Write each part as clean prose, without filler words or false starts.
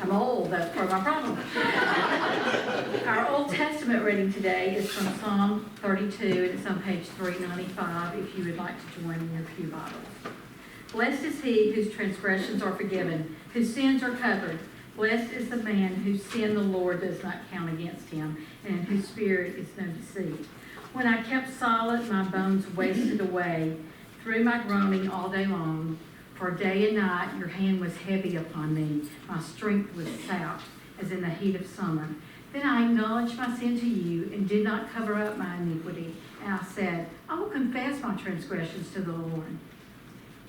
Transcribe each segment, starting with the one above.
I'm old, that's part of my problem. Our Old Testament reading today is from Psalm 32, and it's on page 395 if you would like to join in your pew Bibles. Blessed is he whose transgressions are forgiven, whose sins are covered. Blessed is the man whose sin the Lord does not count against him, and in whose spirit is no deceit. When I kept silent, my bones wasted away through my groaning all day long. For day and night your hand was heavy upon me. My strength was sapped, as in the heat of summer. Then I acknowledged my sin to you, and did not cover up my iniquity. And I said, I will confess my transgressions to the Lord.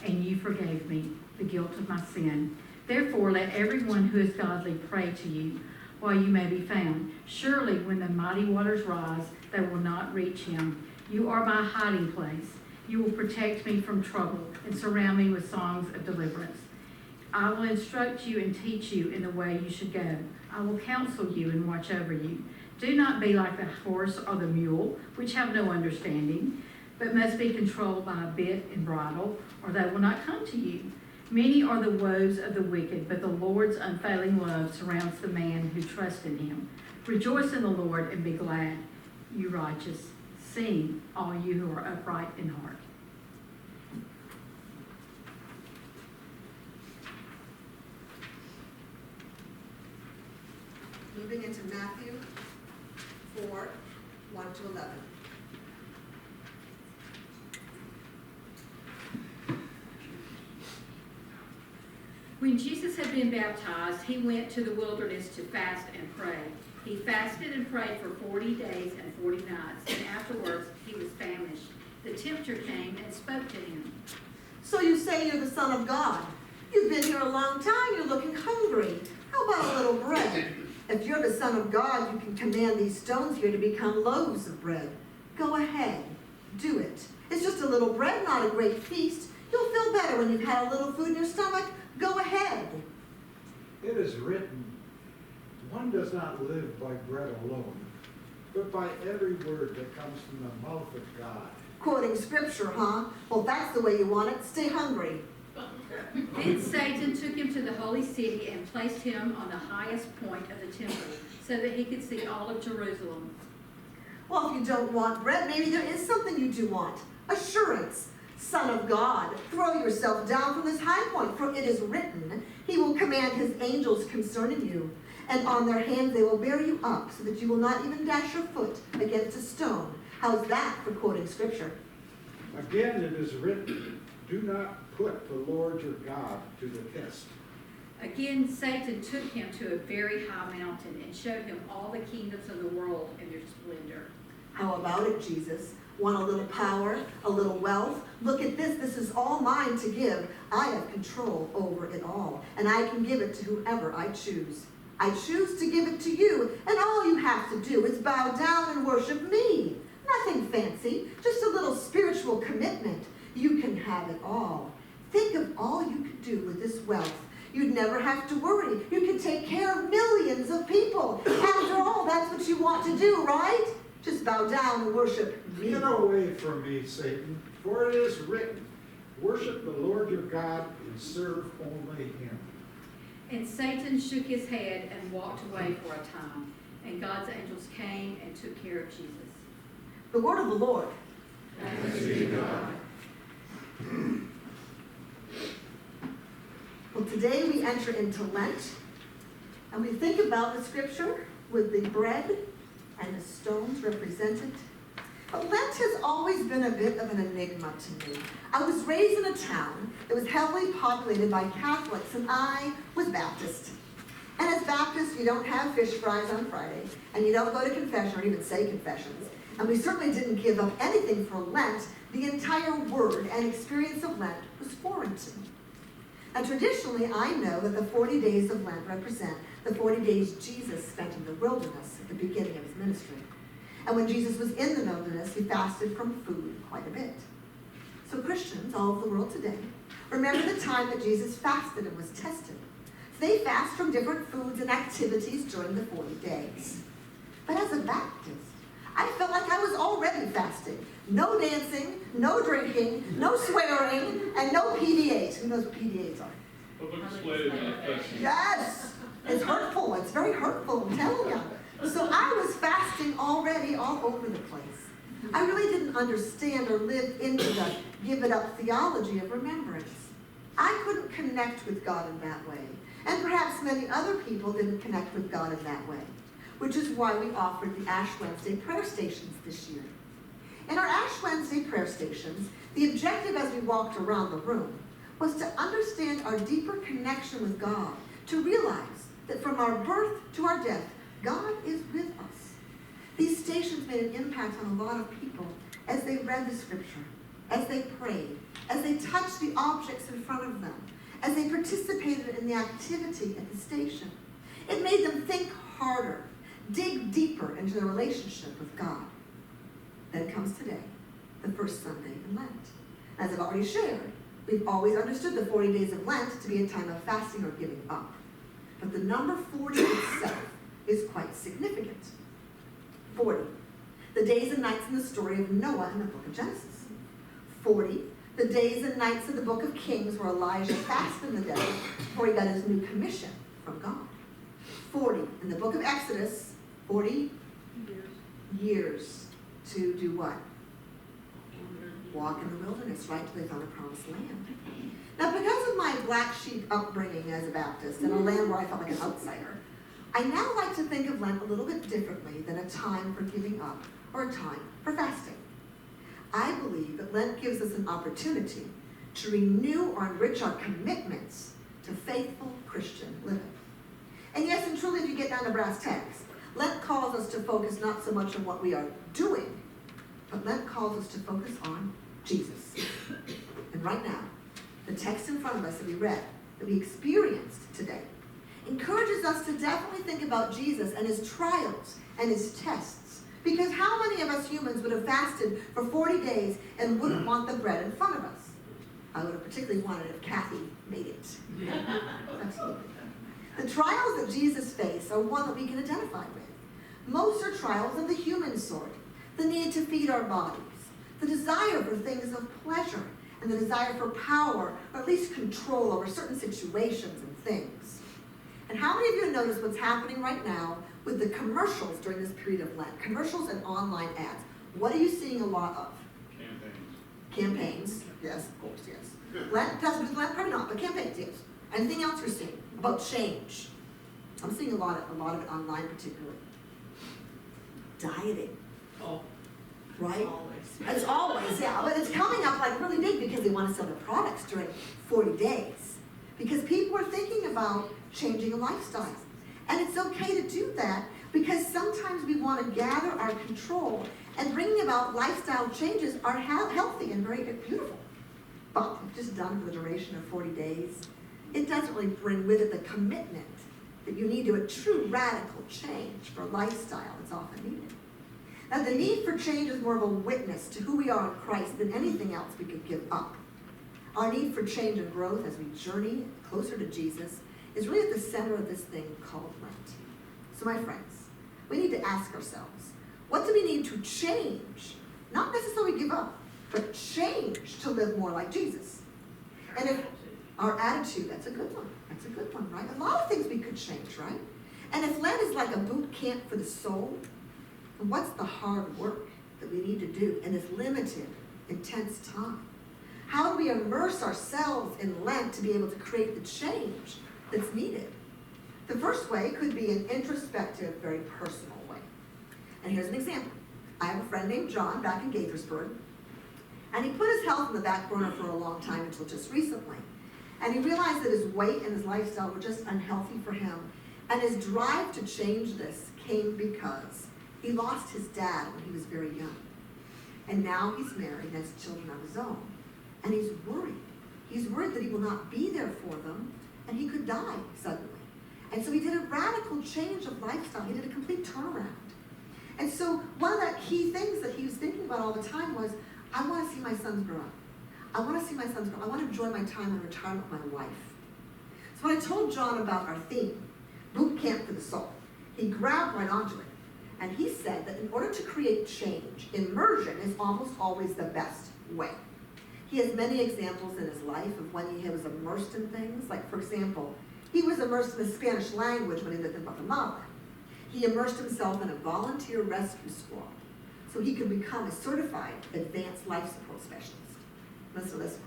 And you forgave me the guilt of my sin. Therefore let everyone who is godly pray to you, while you may be found. Surely when the mighty waters rise, they will not reach him. You are my hiding place. You will protect me from trouble and surround me with songs of deliverance. I will instruct you and teach you in the way you should go. I will counsel you and watch over you. Do not be like the horse or the mule, which have no understanding, but must be controlled by a bit and bridle, or they will not come to you. Many are the woes of the wicked, but the Lord's unfailing love surrounds the man who trusts in him. Rejoice in the Lord and be glad, you righteous. Sing, all you who are upright in heart. Moving into Matthew 4, 1 to 11. When Jesus had been baptized, he went to the wilderness to fast and pray. He fasted and prayed for 40 days and 40 nights, and afterwards he was famished. The tempter came and spoke to him. So you say you're the Son of God. You've been here a long time, you're looking hungry. How about a little bread? If you're the Son of God, you can command these stones here to become loaves of bread. Go ahead, do it. It's just a little bread, not a great feast. You'll feel better when you've had a little food in your stomach. Go ahead. It is written, one does not live by bread alone, but by every word that comes from the mouth of God. Quoting scripture, huh? Well, if that's the way you want it, stay hungry. Then Satan took him to the holy city and placed him on the highest point of the temple, so that he could see all of Jerusalem. Well, if you don't want bread, maybe there is something you do want. Assurance. Son of God, throw yourself down from this high point, for it is written, he will command his angels concerning you, and on their hands they will bear you up, so that you will not even dash your foot against a stone. How's that for quoting scripture? Again, it is written, do not put the Lord your God to the test. Again, Satan took him to a very high mountain and showed him all the kingdoms of the world and their splendor. How about it, Jesus? Want a little power, a little wealth? Look at this. This is all mine to give. I have control over it all, and I can give it to whoever I choose. I choose to give it to you, and all you have to do is bow down and worship me. Nothing fancy, just a little spiritual commitment. You can have it all. Think of all you could do with this wealth. You'd never have to worry. You can take care of millions of people. After all, that's what you want to do, right? Just bow down and worship me. Get away from me, Satan, for it is written, worship the Lord your God and serve only him. And Satan shook his head and walked away for a time. And God's angels came and took care of Jesus. The word of the Lord. Thanks be to God. Well, today we enter into Lent, and we think about the scripture with the bread and the stones represented. But Lent has always been a bit of an enigma to me. I was raised in a town that was heavily populated by Catholics, and I was Baptist. And as Baptists, you don't have fish fries on Friday, and you don't go to confession or even say confessions. And we certainly didn't give up anything for Lent. The entire word and experience of Lent was foreign to me. And traditionally, I know that the 40 days of Lent represent the 40 days Jesus spent in the wilderness at the beginning of his ministry. And when Jesus was in the wilderness, he fasted from food quite a bit. So Christians all over the world today remember the time that Jesus fasted and was tested. So they fast from different foods and activities during the 40 days. But as a Baptist, I felt like I was already fasting. No dancing, no drinking, no swearing, and no PDAs. Who knows what PDAs are? Public display of affection. Yes! It's heard very hurtful, I'm telling you. So I was fasting already all over the place. I really didn't understand or live into the give it up theology of remembrance. I couldn't connect with God in that way. And perhaps many other people didn't connect with God in that way, which is why we offered the Ash Wednesday prayer stations this year. In our Ash Wednesday prayer stations, the objective as we walked around the room was to understand our deeper connection with God, to realize that from our birth to our death, God is with us. These stations made an impact on a lot of people as they read the scripture, as they prayed, as they touched the objects in front of them, as they participated in the activity at the station. It made them think harder, dig deeper into their relationship with God. Then comes today, the first Sunday in Lent. As I've already shared, we've always understood the 40 days of Lent to be a time of fasting or giving up. But the number 40 itself is quite significant. 40, the days and nights in the story of Noah in the book of Genesis. 40, the days and nights of the book of Kings where Elijah fasted in the desert before he got his new commission from God. 40, in the book of Exodus, 40 years to do what? Walk in the wilderness, right till they found a promised land. Now, because of my black sheep upbringing as a Baptist in a land where I felt like an outsider, I now like to think of Lent a little bit differently than a time for giving up or a time for fasting. I believe that Lent gives us an opportunity to renew or enrich our commitments to faithful Christian living. And yes, and truly, if you get down to brass tacks, Lent calls us to focus not so much on what we are doing, but Lent calls us to focus on Jesus. And right now, the text in front of us that we read, that we experienced today, encourages us to definitely think about Jesus and his trials and his tests. Because how many of us humans would have fasted for 40 days and wouldn't want the bread in front of us? I would have particularly wanted it if Kathy made it. Absolutely. The trials that Jesus faced are one that we can identify with. Most are trials of the human sort. The need to feed our bodies, the desire for things of pleasure, and the desire for power, or at least control over certain situations and things. And how many of you notice what's happening right now with the commercials during this period of Lent? Commercials and online ads. What are you seeing a lot of? Campaigns, yes, of course, yes. Lent, doesn't Lent, probably not, but campaigns, yes. Anything else you're seeing about change? I'm seeing a lot of it online particularly. Dieting. Oh, right? always. It's always, yeah, but it's coming up like really big because they want to sell their products during 40 days. Because people are thinking about changing a lifestyle. And it's okay to do that because sometimes we want to gather our control and bringing about lifestyle changes are healthy and very beautiful. But if just done for the duration of 40 days, it doesn't really bring with it the commitment that you need to a true radical change for a lifestyle that's often needed. Now, the need for change is more of a witness to who we are in Christ than anything else we could give up. Our need for change and growth as we journey closer to Jesus is really at the center of this thing called Lent. So, my friends, we need to ask ourselves, what do we need to change? Not necessarily give up, but change to live more like Jesus. And if our attitude, that's a good one. That's a good one, right? A lot of things we could change, right? And if Lent is like a boot camp for the soul, what's the hard work that we need to do in this limited, intense time? How do we immerse ourselves in Lent to be able to create the change that's needed? The first way could be an introspective, very personal way. And here's an example. I have a friend named John back in Gaithersburg, and he put his health in the back burner for a long time until just recently. And he realized that his weight and his lifestyle were just unhealthy for him. And his drive to change this came because he lost his dad when he was very young. And now he's married and has children of his own. And he's worried. He's worried that he will not be there for them and he could die suddenly. And so he did a radical change of lifestyle. He did a complete turnaround. And so one of the key things that he was thinking about all the time was, I want to see my sons grow up. I want to see my sons grow up. I want to enjoy my time in retirement with my wife. So when I told John about our theme, Boot Camp for the Soul, he grabbed right onto it. And he said that in order to create change, immersion is almost always the best way. He has many examples in his life of when he was immersed in things. Like, for example, He was immersed in the Spanish language when he lived in Guatemala. He immersed himself in a volunteer rescue squad so he could become a certified advanced life support specialist. Listen to this one.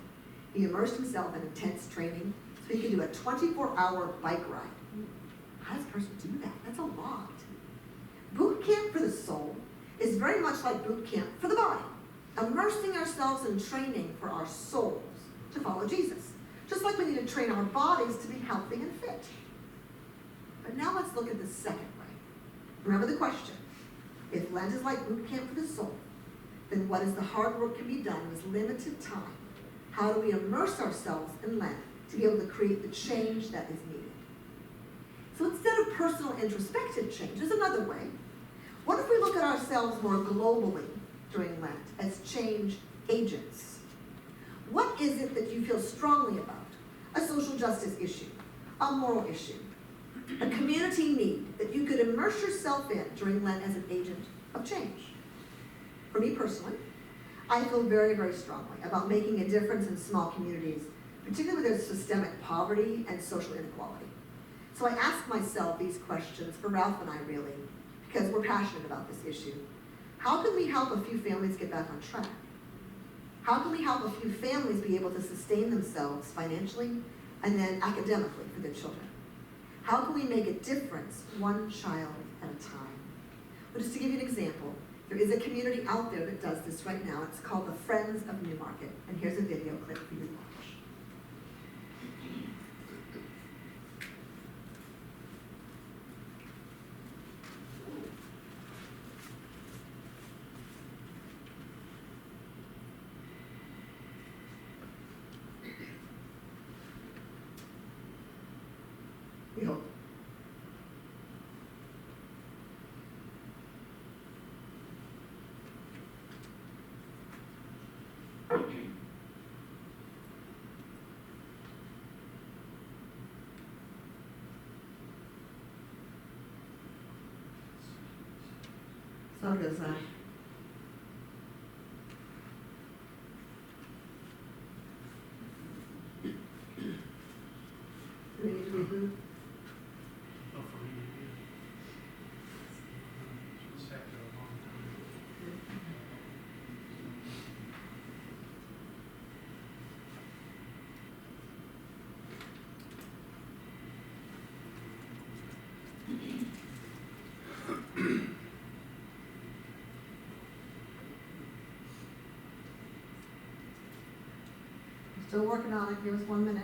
He immersed himself in intense training so he could do a 24-hour bike ride. How does a person do that? That's a lot. Boot camp for the soul is very much like boot camp for the body, immersing ourselves in training for our souls to follow Jesus, just like we need to train our bodies to be healthy and fit. But now let's look at the second way. Remember the question. If Lent is like boot camp for the soul, then what is the hard work can be done in this limited time? How do we immerse ourselves in Lent to be able to create the change that is needed? So instead of personal introspective change, there's another way. What if we look at ourselves more globally during Lent as change agents? What is it that you feel strongly about? A social justice issue, a moral issue, a community need that you could immerse yourself in during Lent as an agent of change. For me personally, I feel very, very strongly about making a difference in small communities, particularly where there's systemic poverty and social inequality. So I ask myself these questions, for Ralph and I really, because we're passionate about this issue. How can we help a few families get back on track? How can we help a few families be able to sustain themselves financially and then academically for their children? How can we make a difference one child at a time? Well, just to give you an example, there is a community out there that does this right now. It's called the Friends of Newmarket. And here's a video clip for you to watch. We hope. So does that. Do we need to reboot? Still working on it. Give us 1 minute.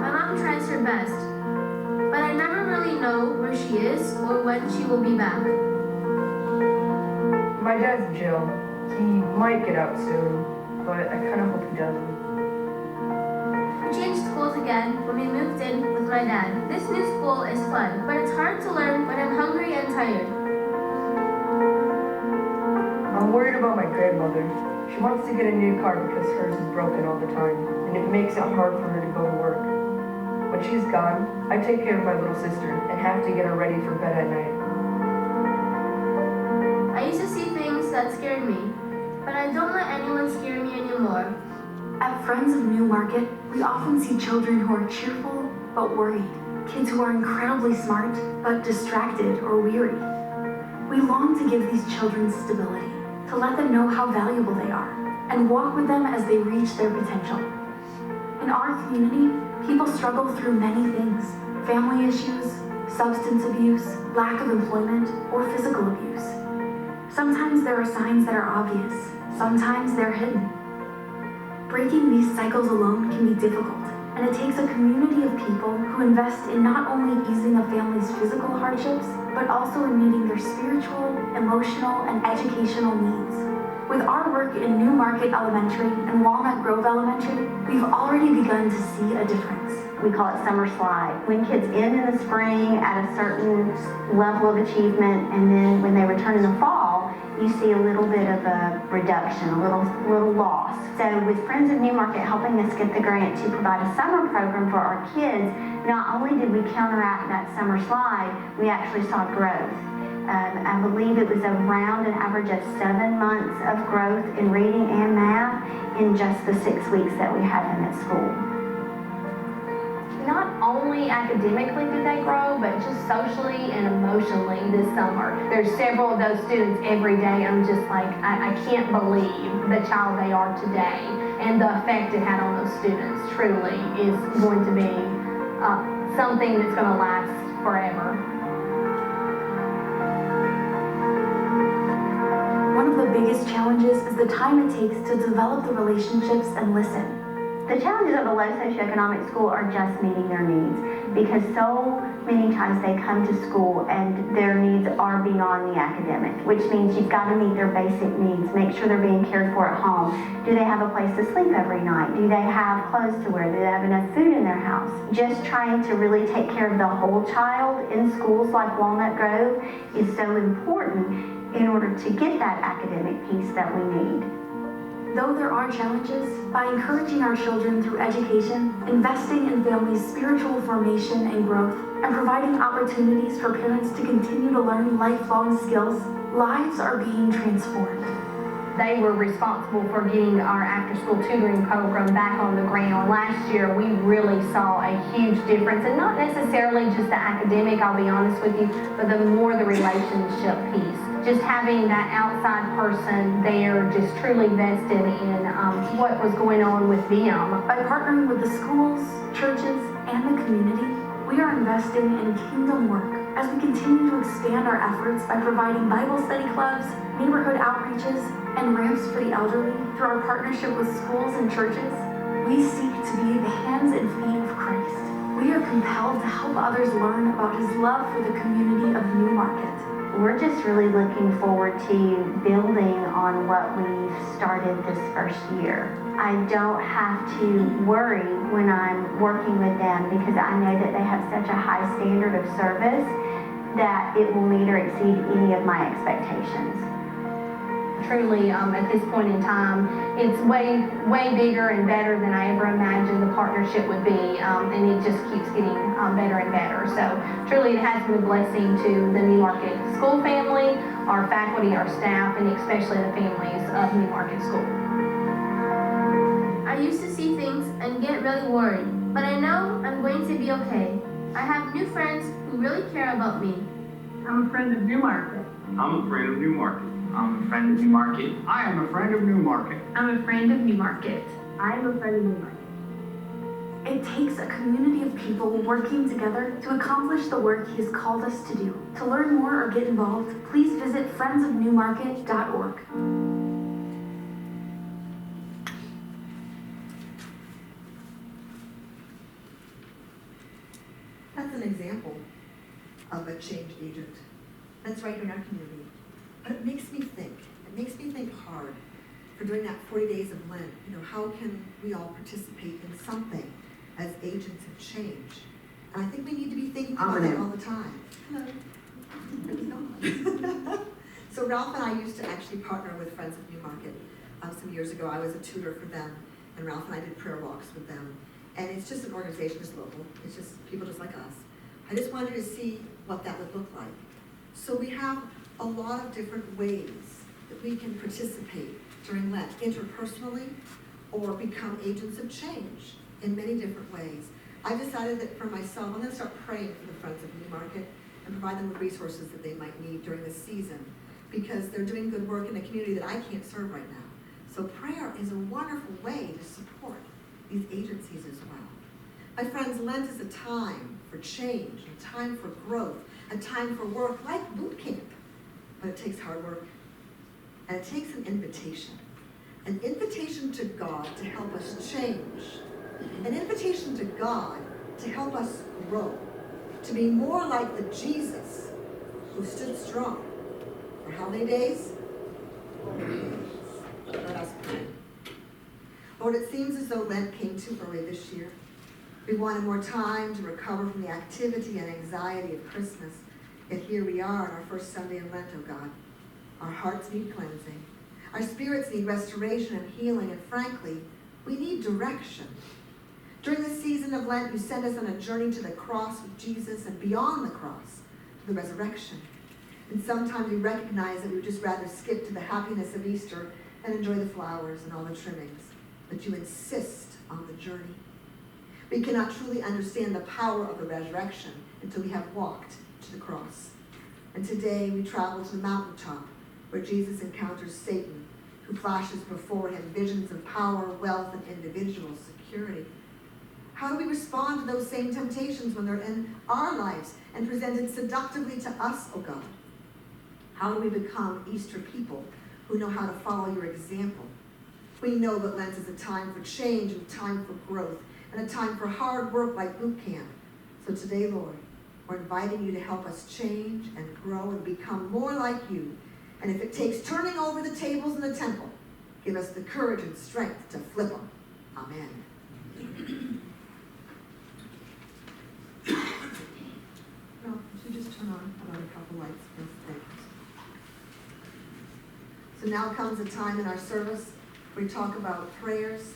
My mom tries her best, but I never really know where she is or when she will be back. My dad's Jill. He might get out soon, but I kind of hope he doesn't. We changed schools again when we moved in with my dad. This new school is fun, but it's hard to learn when I'm hungry and tired. I'm worried about my grandmother. She wants to get a new car because hers is broken all the time, and it makes it hard for her to go to work. When she's gone, I take care of my little sister and have to get her ready for bed at night. I used to see things that scared me, but I don't let anyone scare me anymore. At Friends of Newmarket, we often see children who are cheerful but worried, kids who are incredibly smart but distracted or weary. We long to give these children stability, to let them know how valuable they are, and walk with them as they reach their potential. In our community, people struggle through many things: family issues, substance abuse, lack of employment, or physical abuse. Sometimes there are signs that are obvious, sometimes they're hidden. Breaking these cycles alone can be difficult, and it takes a community of people who invest in not only easing a family's physical hardships, but also in meeting their spiritual, emotional, and educational needs. With our work in Newmarket Elementary and Walnut Grove Elementary, we've already begun to see a difference. We call it summer slide. When kids end in the spring at a certain level of achievement, and then when they return in the fall, you see a little bit of a reduction, a little loss. So with Friends of Newmarket helping us get the grant to provide a summer program for our kids, not only did we counteract that summer slide, we actually saw growth. I believe it was around an average of 7 months of growth in reading and math in just the 6 weeks that we had him at school. Not only academically did they grow, but just socially and emotionally this summer. There's several of those students every day. I'm just like, I can't believe the child they are today. And the effect it had on those students truly is going to be something that's going to last forever. One of the biggest challenges is the time it takes to develop the relationships and listen. The challenges of a low socioeconomic school are just meeting their needs, because so many times they come to school and their needs are beyond the academic, which means you've got to meet their basic needs, make sure they're being cared for at home. Do they have a place to sleep every night? Do they have clothes to wear? Do they have enough food in their house? Just trying to really take care of the whole child in schools like Walnut Grove is so important in order to get that academic piece that we need. Though there are challenges, by encouraging our children through education, investing in families' spiritual formation and growth, and providing opportunities for parents to continue to learn lifelong skills, lives are being transformed. They were responsible for getting our after-school tutoring program back on the ground. Last year, we really saw a huge difference, and not necessarily just the academic, I'll be honest with you, but the more the relationship piece. Just having that outside person there just truly vested in what was going on with them. By partnering with the schools, churches, and the community, we are investing in kingdom work as we continue to expand our efforts by providing Bible study clubs, neighborhood outreaches, and ramps for the elderly through our partnership with schools and churches. We seek to be the hands and feet of Christ. We are compelled to help others learn about His love for the community of New Market. We're just really looking forward to building on what we've started this first year. I don't have to worry when I'm working with them, because I know that they have such a high standard of service that it will meet or exceed any of my expectations. Truly, at this point in time, it's way bigger and better than I ever imagined the partnership would be, and it just keeps getting better and better. So truly, it has been a blessing to the New Market School family, our faculty, our staff, and especially the families of New Market School. I used to see things and get really worried, but I know I'm going to be okay. I have new friends who really care about me. I'm a friend of New Market. I'm a friend of New Market. I'm a friend of New Market. I am a friend of New Market. I'm a friend of New Market. I'm a friend of New Market. It takes a community of people working together to accomplish the work He has called us to do. To learn more or get involved, please visit friendsofnewmarket.org. That's an example of a change agent. That's right in our community. But it makes me think hard for doing that 40 days of Lent. How can we all participate in something as agents of change? And I think we need to be thinking about that all the time. Hello. So Ralph and I used to actually partner with Friends of New Market some years ago. I was a tutor for them, and Ralph and I did prayer walks with them. And it's just an organization, it's local. It's just people just like us. I just wanted to see what that would look like. So we have a lot of different ways that we can participate during Lent, interpersonally, or become agents of change in many different ways. I decided that for myself, I'm going to start praying for the Friends of New Market and provide them with resources that they might need during this season, because they're doing good work in a community that I can't serve right now. So prayer is a wonderful way to support these agencies as well. My friends, Lent is a time for change, a time for growth, a time for work like boot camp. But it takes hard work, and it takes an invitation to God to help us change, an invitation to God to help us grow, to be more like the Jesus who stood strong for how many days? 40 days. Let us pray. Lord, it seems as though Lent came too early this year. We wanted more time to recover from the activity and anxiety of Christmas. Yet here we are on our first Sunday in Lent, oh God. Our hearts need cleansing. Our spirits need restoration and healing, and frankly, we need direction. During this season of Lent, you sent us on a journey to the cross with Jesus and beyond the cross, to the resurrection. And sometimes we recognize that we would just rather skip to the happiness of Easter and enjoy the flowers and all the trimmings. But you insist on the journey. We cannot truly understand the power of the resurrection until we have walked to the cross. And today we travel to the mountaintop where Jesus encounters Satan, who flashes before him visions of power, wealth, and individual security. How do we respond to those same temptations when they're in our lives and presented seductively to us, oh God? How do we become Easter people who know how to follow your example? We know that Lent is a time for change, and a time for growth, and a time for hard work like boot camp. So today, Lord, we're inviting you to help us change and grow and become more like you. And if it takes turning over the tables in the temple, give us the courage and strength to flip them. Amen. Well, should you just turn on another couple lights for us? Thanks. So now comes a time in our service where we talk about prayers,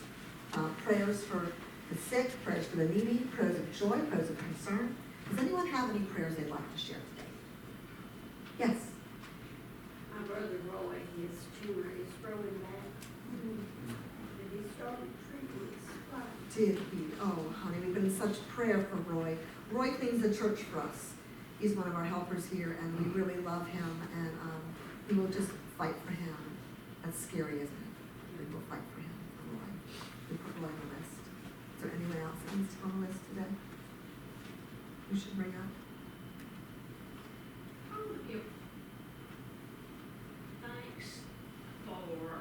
prayers for the sick, prayers for the needy, prayers of joy, prayers of concern. Does anyone have any prayers they'd like to share today? Yes. My brother Roy, his tumor is growing back. And he started treatment. Did he? Oh, honey, we've been in such prayer for Roy. Roy cleans the church for us. He's one of our helpers here, and we really love him, and we will just fight for him. That's scary, isn't it? We will fight for him, for Roy. We put Roy on the list. Is there anyone else that needs to go on the list today? You should bring up. I want to give thanks for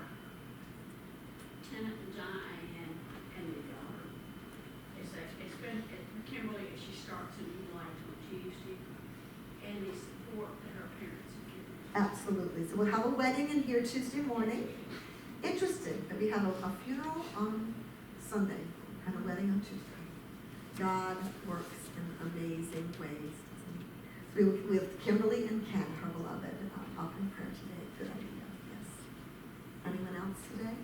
Tenant and Diane and the daughter. It's been Kimberly, she starts a new life on Tuesday, and the support that her parents have given. Absolutely. So we'll have a wedding in here Tuesday morning. Interesting that we have a funeral on Sunday and a wedding on Tuesday. God works in amazing ways, doesn't he? So we have Kimberly and Ken, her beloved, up in prayer today. Good idea, yes. Anyone else today?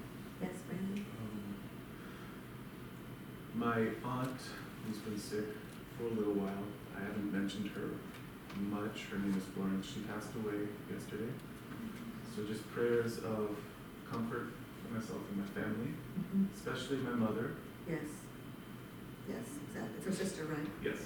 Yes, Brandon? My aunt, who's been sick for a little while, I haven't mentioned her much. Her name is Florence. She passed away yesterday. So just prayers of comfort for myself and my family, especially my mother. Yes. Yes, exactly. It's her sister, right? Yes.